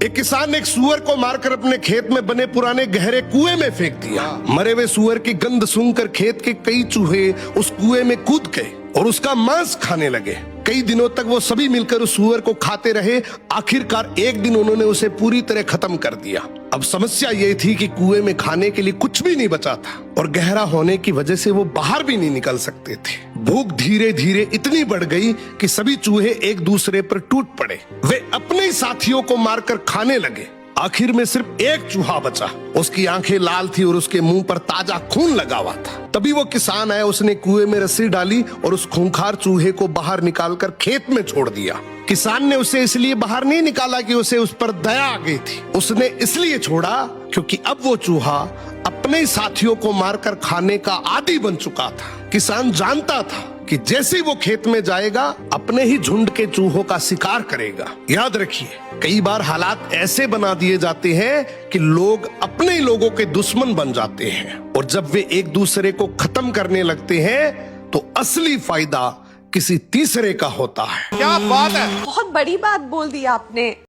एक किसान ने एक सुअर को मारकर अपने खेत में बने पुराने गहरे कुएं में फेंक दिया। मरे हुए सुअर की गंध सूंघकर खेत के कई चूहे उस कुएं में कूद गए और उसका मांस खाने लगे। कई दिनों तक वो सभी मिलकर उस सुअर को खाते रहे। आखिरकार एक दिन उन्होंने उसे पूरी तरह खत्म कर दिया। अब समस्या ये थी कि कुएं में खाने के लिए कुछ भी नहीं बचा था और गहरा होने की वजह से वो बाहर भी नहीं निकल सकते थे। भूख धीरे धीरे इतनी बढ़ गई कि सभी चूहे एक दूसरे पर टूट पड़े। वे अपने ही साथियों को मारकर खाने लगे। आखिर में सिर्फ एक चूहा बचा। उसकी आंखें लाल थी और उसके मुंह पर ताजा खून लगा हुआ था। तभी वो किसान आया, उसने कुएं में रस्सी डाली और उस खूंखार चूहे को बाहर निकालकर खेत में छोड़ दिया। किसान ने उसे इसलिए बाहर नहीं निकाला कि उसे उस पर दया आ गई थी। उसने इसलिए छोड़ा क्योंकि अब वो चूहा अपने साथियों को मारकर खाने का आदी बन चुका था। किसान जानता था कि जैसे ही वो खेत में जाएगा अपने ही झुंड के चूहों का शिकार करेगा। याद रखिए, कई बार हालात ऐसे बना दिए जाते हैं कि लोग अपने ही लोगों के दुश्मन बन जाते हैं और जब वे एक दूसरे को खत्म करने लगते हैं तो असली फायदा किसी तीसरे का होता है। क्या बात है, बहुत बड़ी बात बोल दी आपने।